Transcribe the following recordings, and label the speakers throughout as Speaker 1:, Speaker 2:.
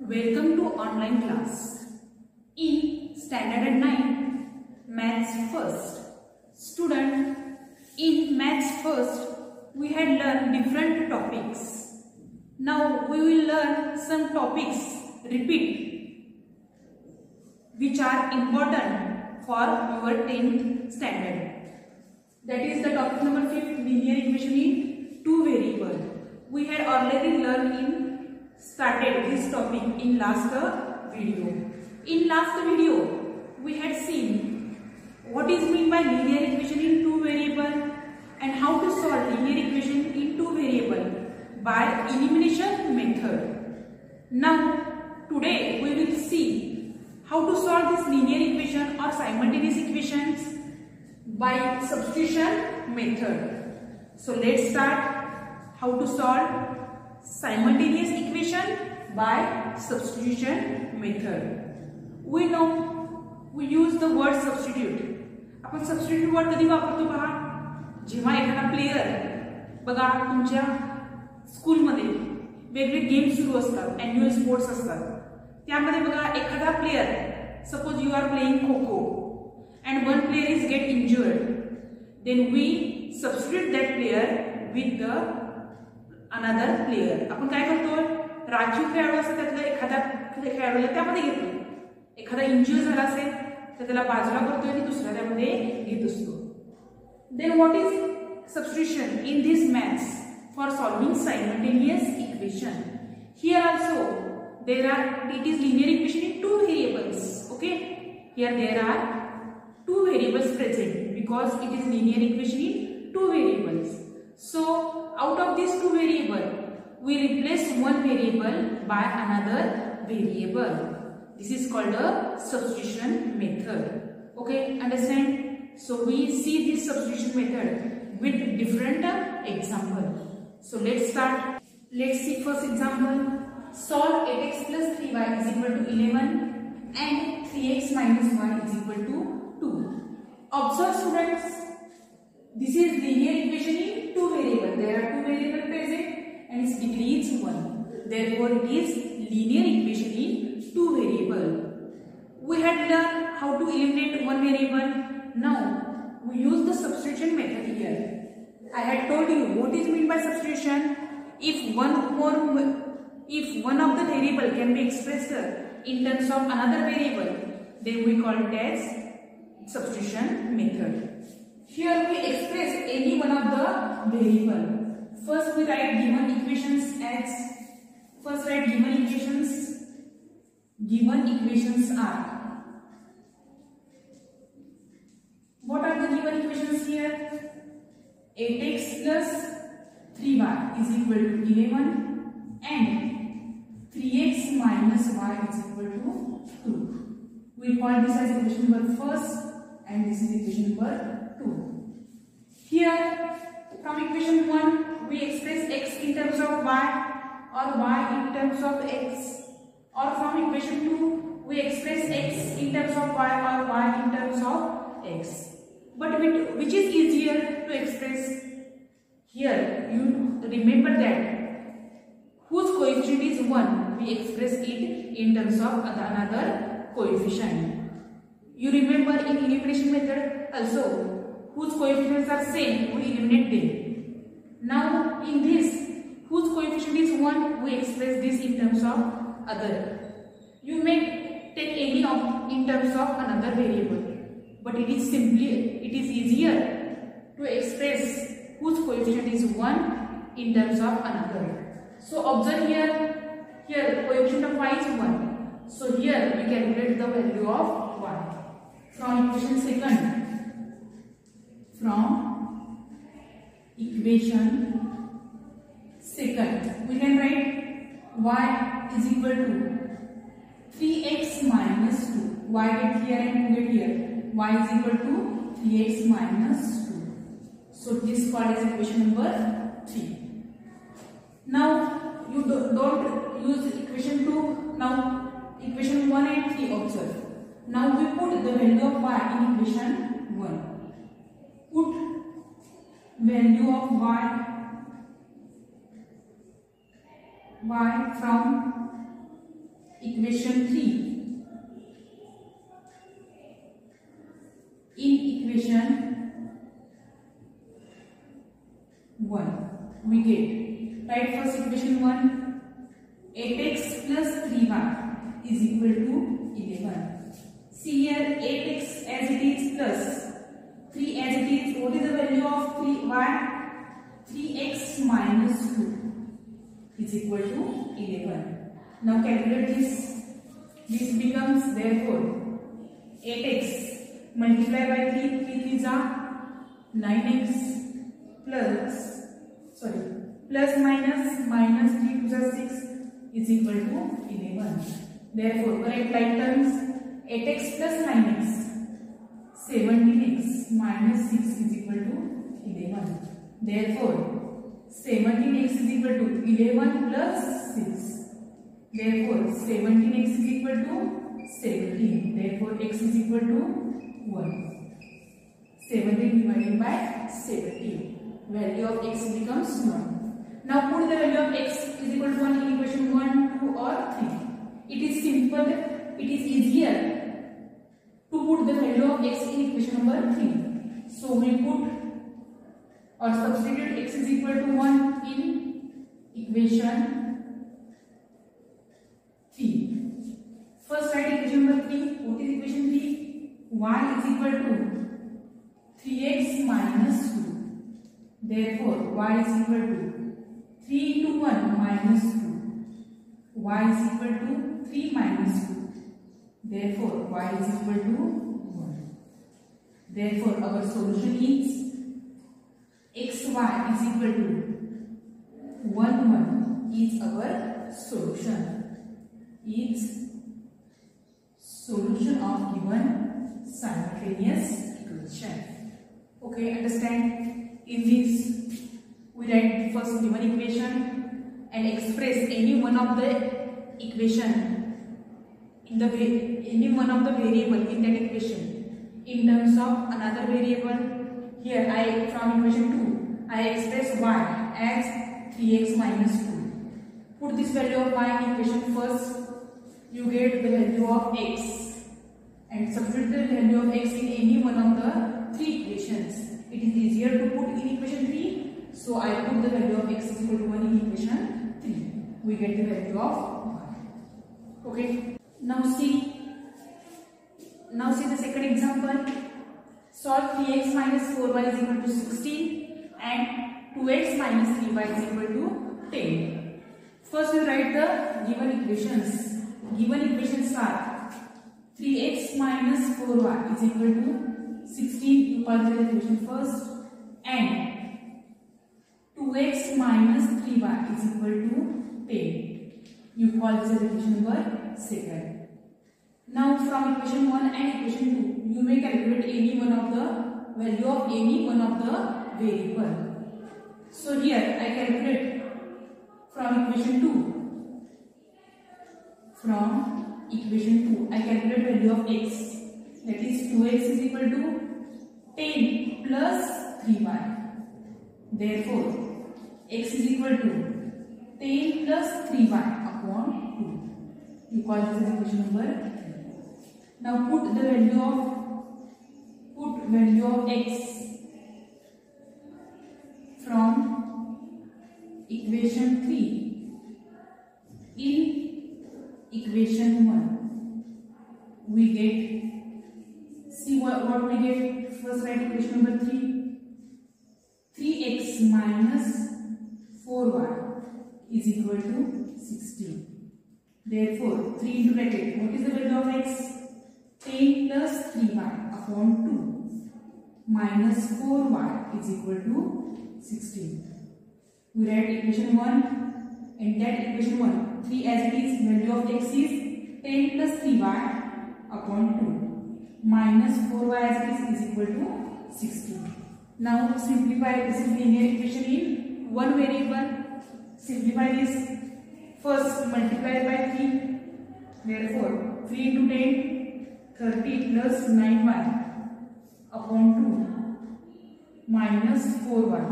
Speaker 1: Welcome to online class. In Standard 9, Maths First. Student, in Maths First, we had learned different topics. Now we will learn some topics, repeat, which are important for your 10th standard. That is the topic number 5, linear equation in two variable. We had already learned started this topic in last video. In last video, we had seen what is meant by linear equation in two variable and how to solve linear equation in two variable by elimination method. Now, today we will see how to solve this linear equation or simultaneous equations by substitution method. So let's start how to solve simultaneous equation by substitution method. We know we use the word substitute. आपण substitute word कधी वापरतो पहा, जेव्हा एखादा player बघा तुमच्या school मध्ये वेगवेगळे गेम्स सुरू असतात, एन्युअल स्पोर्ट्स असतात, त्यामध्ये बघा एखादा player, suppose you are playing kho kho and one player is get injured, then we substitute that player with the another player. आपण काय करतो, राखीव खेळाडू असतात त्यातला एखादा खेळाडूला त्यामध्ये घेतो, एखादा इंजुरी झाला असेल तर त्याला बाजूला करतो आणि दुसरा त्यामध्ये घेत असतो. Then what is substitution in this maths for solving simultaneous equation? Here also there are, it is linear equation in two variables. Okay, here there are two variables present because it is linear equation in two variables. So out of these two variables, we replace one variable by another variable. This is called a substitution method. Okay, understand? So we see this substitution method with different example. So let's start. Let's see first example. Solve 8x plus 3y is equal to 11 and 3x minus y is equal to 2. Observe students, this is linear equation in two variables. There are two variables present and its degree is 1. Therefore, it is linear equation in two variables. We had learned how to eliminate one variable. Now, we use the substitution method here. I had told you what is meant by substitution. If one of the variable can be expressed in terms of another variable, then we call it as substitution method. Here we express any one of the variable. First we write given equations as, first write given equations. Given equations are, what are the given equations here? 8x plus 3y is equal to 11 and 3x minus y is equal to 2. We call this as equation number first and this is equation number 2. Here from equation 1 we express x in terms of y or y in terms of x, or from equation 2 we express x in terms of y or y in terms of x. But which is easier to express? Here you remember that whose coefficient is 1, we express it in terms of another coefficient. You remember in elimination method also, whose coefficients are same, we eliminate them. Now in this, whose coefficient is 1, we express this in terms of other. You may take any of in terms of another variable, but it is easier to express whose coefficient is 1 in terms of another. So observe here coefficient of y is 1. So here we calculate the value of y. From equation second, we can write y is equal to 3x minus 2. Y get here and 2 get here. Y is equal to 3x minus 2. So this is called as equation number 3. Now you don't use equation 2. Now equation 1 and 3 observe. Now we put the value of y in equation 1. Put value of y from equation 3. In equation 1, we get, write first equation 1, 8x plus 3y is equal to 11. See here, 8x as it is plus 3 as it is. What is the value of 3y? 3x minus 2 is equal to 11. Now calculate this. This becomes therefore 8x multiplied by 3, 3 is 9x plus minus 3 to 6 is equal to 11. Therefore, correct like terms, 8x plus 9x, 17x minus 6 is equal to 11. Therefore, 17x is equal to 11 plus 6. Therefore, 17x is equal to 17. Therefore, x is equal to 1. 17 divided by 17. Value of x becomes 1. Now put the value of x is equal to 1 in equation 1, 2 or 3. It is simple. It is easier to put the value of x in equation number 3. So we put or substitute x is equal to 1 in equation 3. First write equation number 3. What is equation 3? Y is equal to 3x minus 2. Therefore, y is equal to 3 into 1 minus 2. Y is equal to 3 minus 2. Therefore, y is equal to 1. Therefore, our solution is xy is equal to 1, 1 is our solution. Is solution of given simultaneous equation. Okay, understand? In this, we write first given equation and express any one of the equation in the any one of the variable in that equation in terms of another variable. Here from equation 2 I express y as 3x minus 2. Put this value of y in equation first. You get the value of x and substitute the value of x in any one of the 3 equations. It is easier to put in equation 3, so I put the value of x is equal to 1 in equation 3. We get the value of y. Okay. Now see the second example. Solve 3x minus 4y is equal to 16 and 2x minus 3y is equal to 10. First we write the given equations. Given equations are 3x minus 4y is equal to 16. You call the equation first, and 2x minus 3y is equal to 10. You call this equation number second. Now from equation 1 and equation 2, you may calculate any one of the value of any one of the variable. So here I calculate from equation 2. From equation 2, I calculate value of x. That is 2x is equal to 10 plus 3y. Therefore, x is equal to 10 plus 3y upon 2. You call this equation number 3. Now put the value of x from equation 3 in equation 1. We get, see what we get. First write equation number 3. 3x minus 4y is equal to 16. Therefore, 3 into bracket. What is the value of x? 10 plus 3y upon 2 minus 4y is equal to 16. We write equation 1 and that equation 1. 3 as it is, value of x is 10 plus 3y upon 2 minus 4y as it is equal to 16. Now simplify this linear equation in one variable. Simplify this. First multiply by 3. Therefore 3 into 10, 30 plus 9y upon 2 minus 4y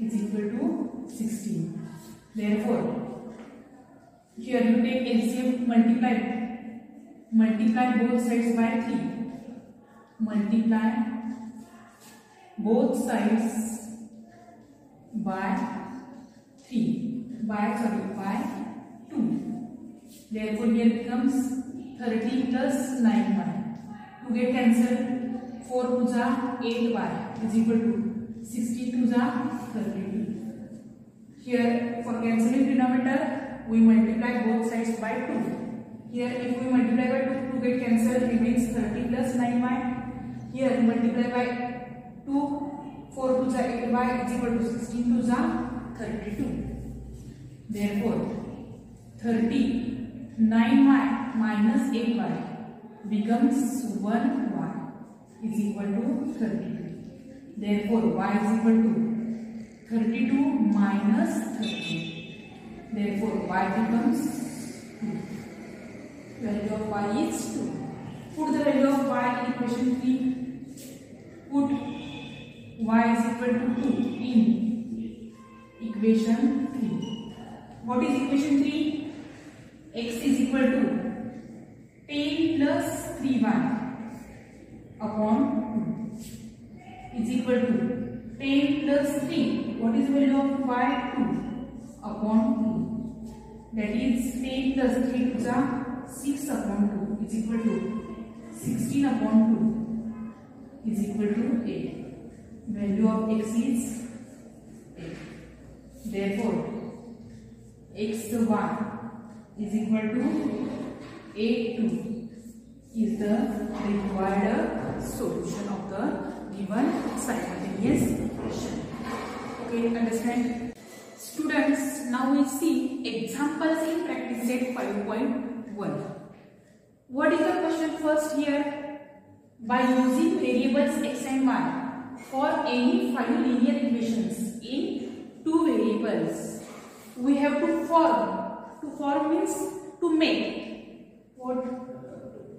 Speaker 1: is equal to 16. Therefore Here you take LCM, multiply both sides by 3. Multiply both sides by 3. By 2. Therefore here becomes 30 plus 9y. To get cancelled, 4 to the 8y is equal to 16 to the 32. Here for cancelling denominator, we multiply both sides by 2. Here if we multiply by 2 to get cancelled, remains 30 plus 9y. Here multiply by 2, 4 to the 8y is equal to 16 to the 32. Therefore 39y minus 8y becomes 1y is equal to 32. Therefore y is equal to 32 minus 30. Therefore y becomes 2. Value of y is 2. Put the value of y in equation 3. Put y is equal to 2 in equation 3. What is equation 3? X is equal to 10 plus 3y upon 2 is equal to 10 plus 3. What is the value of y? 2 upon 2. That is 10 plus 3 to the 6 upon 2 is equal to 16 upon 2 is equal to 8. Value of x is 8. Therefore xy is equal to 8 is the required solution of the given simultaneous equation. Okay, understand? Students, now we see examples in practice set 5.1. What is the question first here? By using variables x and y for any 5 linear equations in 2 variables, we have to form. To form means to make. What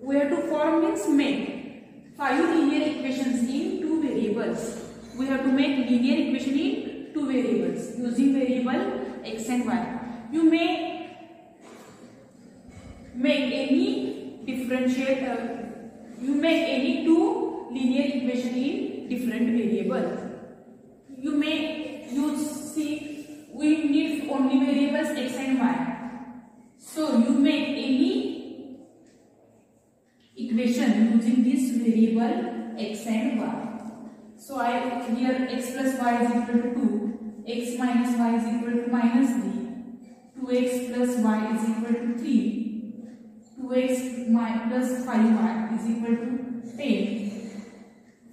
Speaker 1: we have to form means make 5 linear equations in 2 variables. We have to make linear equation in 2 variables using variable x and y. You may make any you make any 2 linear equation in different variable. You may use, see, we need only variables x and y. So you make any equation using this variable x and y. So I here x plus y is equal to 2, x minus y is equal to minus 3, 2x plus y is equal to 3, 2x plus 5y is equal to 10,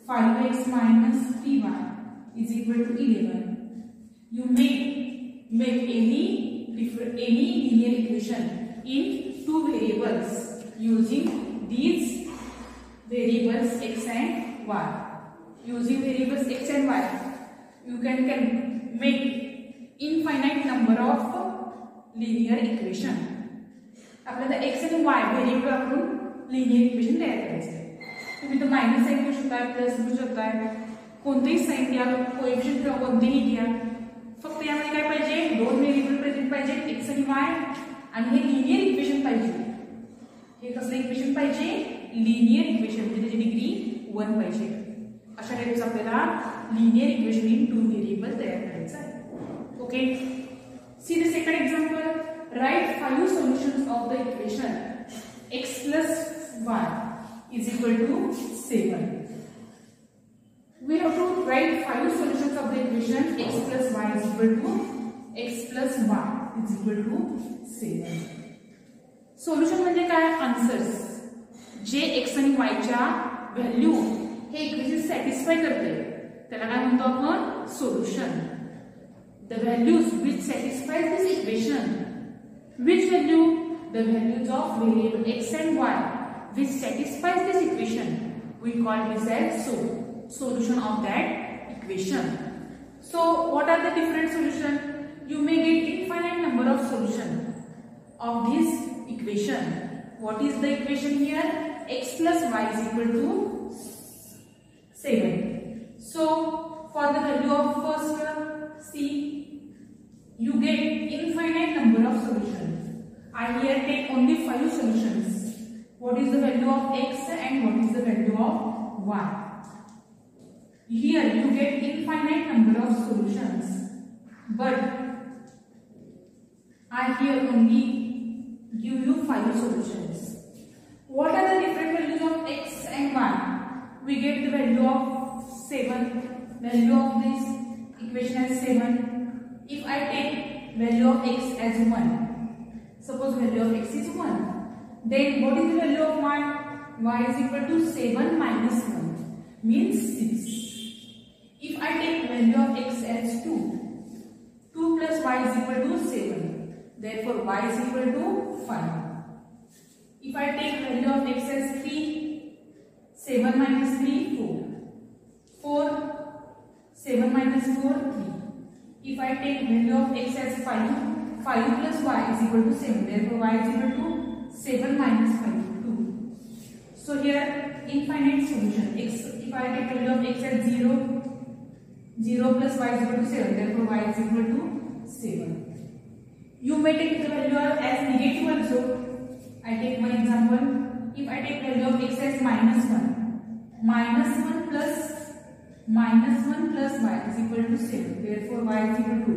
Speaker 1: 5x minus 3y is equal to 11. You make any linear equation in 2 variables using these variables x and y. Using variables x and y, you can make infinite number of linear equation. आपल्याला x and y variable वापरून linear equation तयार करायचे आहे. तुम्ही तो minus sign घेऊ शकता, plus घेऊ शकता, कोणतेही साइन घ्या, कोएफिशिएंट किंवा कोणतेही घ्या. फक्त यामध्ये काय पाहिजे? 2 व्हेरिएबल प्रेझेंट पाहिजे, x आणि y, आणि हे लिनियर इक्वेशन पाहिजे. हे कसलं इक्वेशन पाहिजे? लिनियर इक्वेशन, म्हणजे त्याची डिग्री 1 पाहिजे. अशा टाइपचं आपल्याला लिनियर इक्वेशन इन 2 व्हेरिएबल तयार करायचं आहे. Okay, see the second example. Right 5 solutions of the equation x plus y is equal to 7. We have to write 5 solutions of the equation x plus y is equal to 7. Solution म्हणजे काय? Answers जे x आणि y च्या value हे equation satisfy करते त्याला काय म्हणतो आपण? Solution. The values which satisfy this equation. Which value? The values of variable x and y which satisfies this equation, we call this as solution of that equation. So what are the different solution? You may get infinite number of solution of this equation. What is the equation here? X plus y is equal to 7. So for the value of first C, you get infinite number of solutions. I here take only 5 solutions. What is the value of x and what is the value of y? Here you get infinite number of solutions, but I here only give you 5 solutions. What are the different values of x and y? We get the value of 7, value of this equation as 7. If I take value of x as 1, suppose value of x is 1, then what is the value of y? Y is equal to 7 minus 1, means 6. If I take value of x as 2, 2 plus y is equal to 7, therefore y is equal to 5. If I take value of x as 3, 7 minus 3, 4. 7 minus 4, 3. If I take value of x as 5, 5 plus y is equal to 7, therefore y is equal to 7 minus 5, 2. So here infinite solution. If I take value of x as 0, 0 plus y is equal to 7, therefore y is equal to 7. You may take the value as negative also. I take one example. If I take value of x as minus 1, minus 1 plus y is equal to 7, therefore y is equal to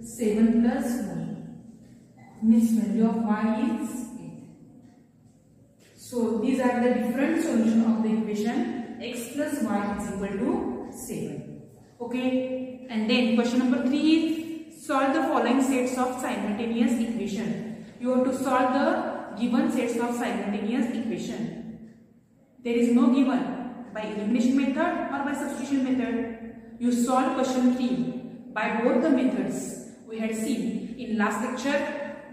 Speaker 1: 7 plus 1, means value of y is 8. So these are the different solutions of the equation x plus y is equal to 7. Okay, and then question number 3 is solve the following sets of simultaneous equation. You have to solve the given sets of simultaneous equation. There is no given by elimination method or by substitution method. You solve question 3 by both the methods. We had seen in last lecture,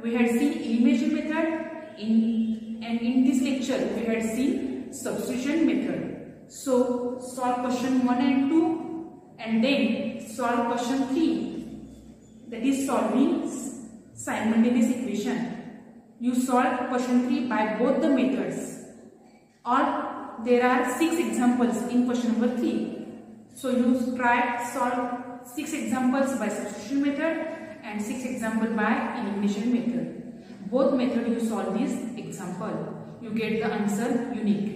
Speaker 1: we had seen elimination method, and in this lecture we had seen substitution method. So solve question 1 and 2 and then solve question 3, that is solving simultaneous equation. You solve question 3 by both the methods, or there are 6 examples in question number 3. So you try solve 6 examples by substitution method and 6 examples by elimination method. Both method you solve this example, you get the answer unique.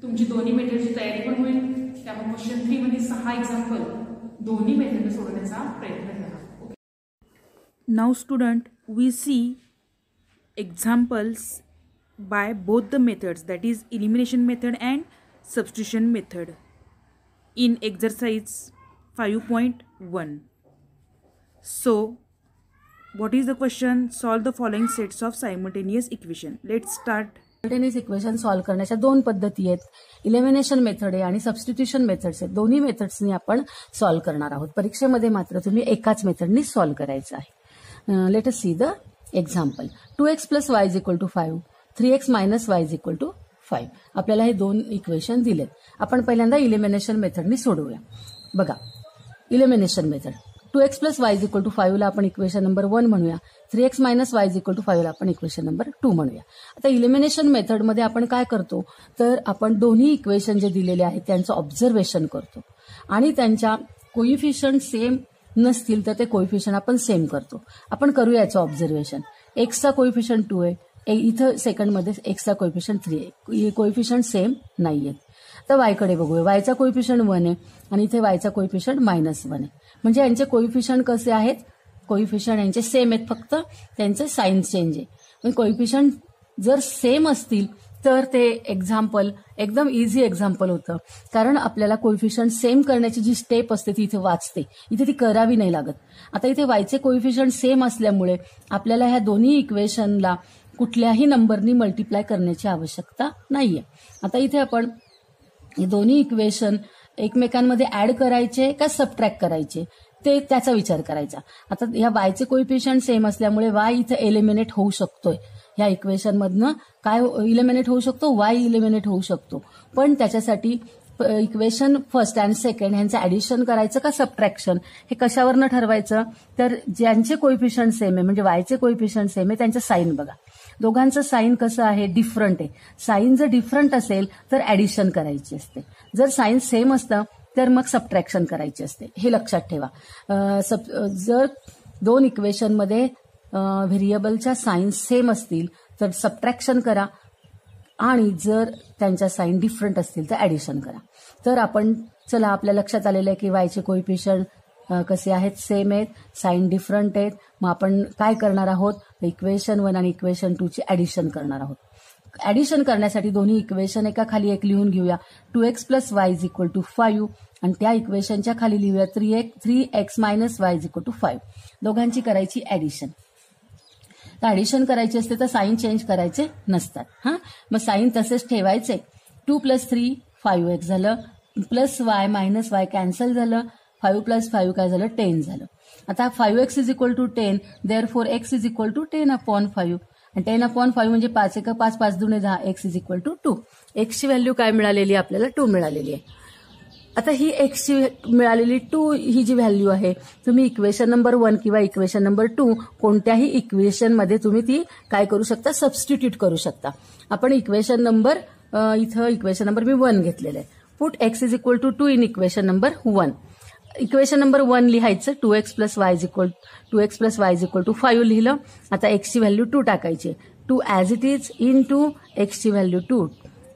Speaker 1: तुमची दोन्ही मेथडची तयारी पण होईल. त्यामुळे question 3 मध्ये 6 example दोन्ही method सोडवण्याचा प्रयत्न करा.
Speaker 2: Now student, we see examples by both the methods, that is elimination method and substitution method, in exercise 5.1. So what is the question? Solve the following sets of simultaneous equation. Let's start.
Speaker 3: Simultaneous equation solve करण्याच्या 2 पद्धती आहेत. Elimination method आहे आणि substitution methods आहेत. दोन्ही मेथड्सनी आपण solve करणार आहोत. परीक्षेमध्ये मात्र तुम्ही एकाच मेथडनी सॉल्व करायचं आहे. Let us see the example. 2x plus Y is equal to 5, 3x minus Y is equal to 5. आपल्याला हे 2 इक्वेशन दिलेत. आपण पहिल्यांदा इलिमिनेशन मेथडनी सोडवूया. बघा, elimination method 2x plus Y is equal to 5 ला आपण इक्वेशन नंबर 1 म्हणूया. 3x minus Y is equal to 5 ला आपण इक्वेशन नंबर 2 म्हणूया. आता इलिमिनेशन मेथडमध्ये आपण काय करतो, तर आपण दोन्ही इक्वेशन जे दिलेले आहेत त्यांचं ऑब्झर्वेशन करतो आणि त्यांच्या कोइफिशियंट सेम नसतील तर ते कोइफिशियंट आपण सेम करतो. आपण करूया याचं ऑब्झर्वेशन. एक्सचा कोइफिशियंट 2 आहे, इथं सेकंडमध्ये एक्सचा कोइफिशियंट 3 आहे. कोइफिशियंट सेम नाहीयेत. तर वायकडे बघूया. वायचा कोइफिशियंट 1 आहे आणि इथे वायचा कोइफिशियंट -1 आहे. म्हणजे यांचे कोइफिशियंट कसे आहेत, कोइफिशियंट यांचे सेम आहेत, फक्त त्यांचे साइन चेंज आहे. म्हणजे कोइफिशियंट जर सेम असतील तर ते एक्झाम्पल एकदम इझी एक्झाम्पल होतं, कारण आपल्याला कोइफिशियंट सेम करण्याची जी स्टेप असते ती इथे वाचते, इथे ती करावी नाही लागत. आता इथे वायचे कोइफिशियंट सेम असल्यामुळे आपल्याला ह्या दोन्ही इक्वेशनला कुठल्याही नंबरनी मल्टिप्लाय करण्याची आवश्यकता नाहीये. आता इथे आपण हे दोन्ही इक्वेशन एकमेकांमध्ये ऍड करायचे का सबट्रॅक्ट करायचे ते त्याचा विचार करायचा. आता या वायचे कोइफिशियंट सेम असल्यामुळे वाय इथे एलिमिनेट होऊ शकतोय. या इक्वेशन मधनं काय इलिमिनेट होऊ शकतो, वाय इलिमिनेट होऊ शकतो. पण त्याच्यासाठी इक्वेशन फर्स्ट अँड सेकंड ह्यांचं ऍडिशन करायचं का सबट्रॅक्शन हे कशावरनं ठरवायचं, तर ज्यांचे कोइफिशियंट सेम आहे म्हणजे वायचे कोइफिशियंट सेम आहे त्यांचं साईन बघा. दोघांचं साईन कसं आहे, डिफरंट आहे. साईन जर डिफरंट असेल तर ऍडिशन करायची असते, जर साईन सेम असतं तर मग सबट्रॅक्शन करायची असते. हे लक्षात ठेवा. जर 2 इक्वेशनमध्ये व्हेरिएबलच्या साईन सेम असतील तर सबट्रॅक्शन करा, आणि जर त्यांच्या साईन डिफरंट असतील तर ऍडिशन करा. तर आपण चला, आपल्या लक्षात आलेलं आहे की वायचे कोइफिशियंट कसे आहेत, सेम आहेत, साईन डिफरंट आहेत. मग आपण काय करणार आहोत, इक्वेशन 1 आणि इक्वेशन 2 ची ऍडिशन करणार आहोत. ऍडिशन करण्यासाठी दोन्ही इक्वेशन एका खाली एक लिहून घेऊया. 2x + y = 5 आणि त्या इक्वेशनच्या खाली लिहूया 3x - y = 5. दोघांची करायची ऍडिशन. तर ऍडिशन करायची असते तर साईन चेंज करायचे नसतात. मग साईन तसेच ठेवायचे. 2 + 3 5x झालं, प्लस y - y कॅन्सल झालं, 5 + 5 काय झालं, 10 झालं. आता 5x = 10, देअरफॉर x = 10/5 आणि 10/5 म्हणजे 5 × 5 5 × 10, x = 2. एक्सची व्हॅल्यू काय मिळालेली आहे आपल्याला, 2 मिळालेली आहे. आता ही एक्सची मिळालेली 2 ही जी व्हॅल्यू आहे, तुम्ही इक्वेशन नंबर 1 किंवा इक्वेशन नंबर 2 कोणत्याही इक्वेशनमध्ये तुम्ही ती काय करू शकता, सबस्टिट्यूट करू शकता. आपण इक्वेशन नंबर मी 1 घेतलेलं आहे. Put x = 2 in equation number 1. Equation number 1 लिहायचं, 2x + y = 5 लिहिलं. आता x ची व्हॅल्यू 2 टाकायची. 2 as it is into x ची व्हॅल्यू 2.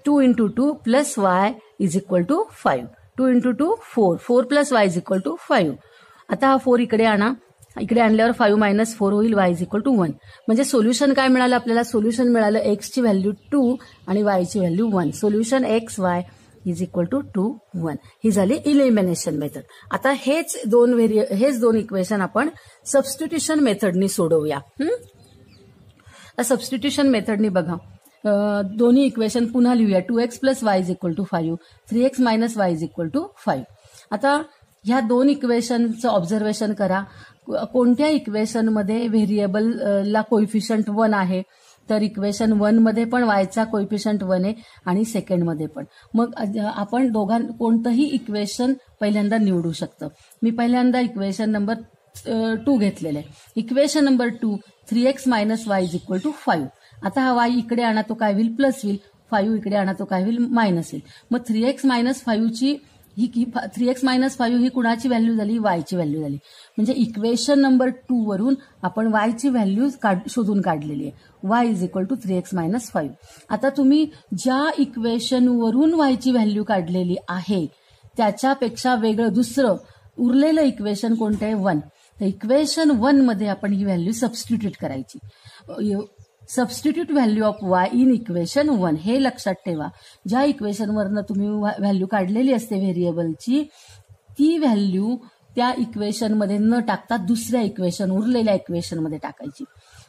Speaker 3: 2 × 2 + y = 5. 2 × 2 4. 4 + y = 5. आता हा 4 इकडे आणा. इकडे आणल्यावर 5 - 4 होईल, y = 1. म्हणजे सोल्युशन काय मिळालं आपल्याला, सोल्युशन मिळालं x ची व्हॅल्यू 2 आणि y ची व्हॅल्यू 1. Solution x, y = 2, 1. ही झाली इलिमिनेशन मेथड. आता हेच दोन इक्वेशन आपण सबस्टिट्यूशन मेथडनी सोडवूया. सबस्टिट्यूशन मेथडनी बघा, दोन्ही इक्वेशन पुन्हा लिहूया. 2x + y = 5, 3x - y = 5. आता ह्या दोन इक्वेशनचं ऑब्झर्वेशन करा. कोणत्या इक्वेशनमध्ये व्हेरिएबलला कोइफिशियंट 1 आहे, तर इक्वेशन 1 मध्ये पण वायचा कोइफिशियंट 1 आहे आणि सेकंडमध्ये पण. मग आपण कोणतंही इक्वेशन पहिल्यांदा निवडू शकतो. मी पहिल्यांदा इक्वेशन नंबर 2 घेतलेलं आहे. Equation number 2, 3x - y = 5. आता हा y इकडे आणा तो काय होईल, प्लस होईल. 5 इकडे आणा तो काय होईल, मायनस होईल. मग 3x - 5 ची 3x - 5 ही कुणाची व्हॅल्यू झाली, y ची व्हॅल्यू झाली. म्हणजे इक्वेशन नंबर 2 वरून आपण y ची व्हॅल्यू शोधून काढलेली आहे. y = 3x - 5. आता तुम्ही ज्या इक्वेशन वरून y ची व्हॅल्यू काढलेली आहे त्याच्यापेक्षा वेगळं दुसरं उरलेलं इक्वेशन कोणतं आहे, 1. तर इक्वेशन 1 मध्ये आपण ही व्हॅल्यू सबस्टिट्यूट करायची. Substitute value of y in equation 1. हे लक्षात ठेवा, ज्या इक्वेशनवरनं तुम्ही व्हॅल्यू काढलेली असते व्हेरिएबलची, ती व्हॅल्यू त्या इक्वेशनमध्ये न टाकता दुसऱ्या इक्वेशन, उरलेल्या इक्वेशनमध्ये टाकायची.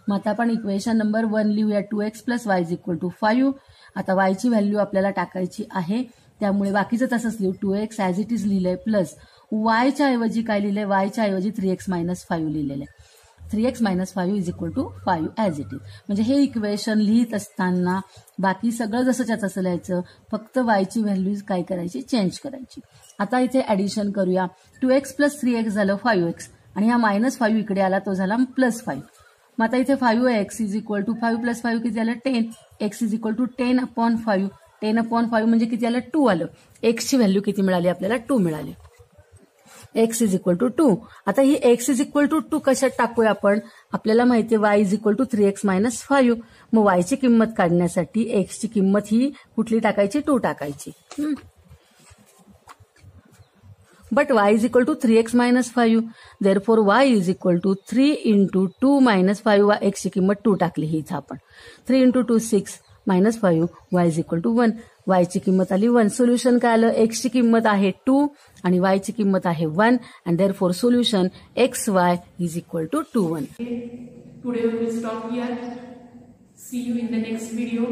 Speaker 3: मग आता आपण इक्वेशन नंबर 1 लिहूया. 2x + y = 5. आता y ची व्हॅल्यू आपल्याला टाकायची आहे, त्यामुळे बाकीचं तसंच लिहू. 2x ॲज इट इज लिहिलंय, प्लस y च्या ऐवजी काय लिहिलंय, y च्या ऐवजी 3x - 5 लिहिलेलं आहे. 3x - 5 = 5 as it is. म्हणजे हे इक्वेशन लिहित असताना बाकी सगळं जसंच्या तसं लिहायचं, फक्त y ची व्हॅल्यू काय करायची, चेंज करायची. आता इथे ऍडिशन करूया. 2x + 3x झालं 5x आणि हा -5 इकडे आला, तो झाला +5. मग आता इथे 5x = 5 + 5 किती झालं, 10. x = 10/5. 10/5 म्हणजे किती आलं, 2 आलं. x ची व्हॅल्यू किती मिळाली आपल्याला, 2 मिळाली. x = 2. आता ही x = 2 कशात टाकूया आपण, आपल्याला माहिती आहे y = 3x - 5. मग y ची किंमत काढण्यासाठी x ची किंमत ही कुठली टाकायची, 2 टाकायची. But y = 3x - 5, therefore y = 3 × 2 - 5. x ची किंमत 2 टाकली ही इथं आपण. 3 × 2 6 -5, y = 1. y ची किंमत आली 1. सोल्युशन काय आलं, x ची किंमत आहे 2 आणि y ची किंमत आहे 1 and therefore solution xy = 2, 1.
Speaker 1: Today we will stop here. See you in the next video.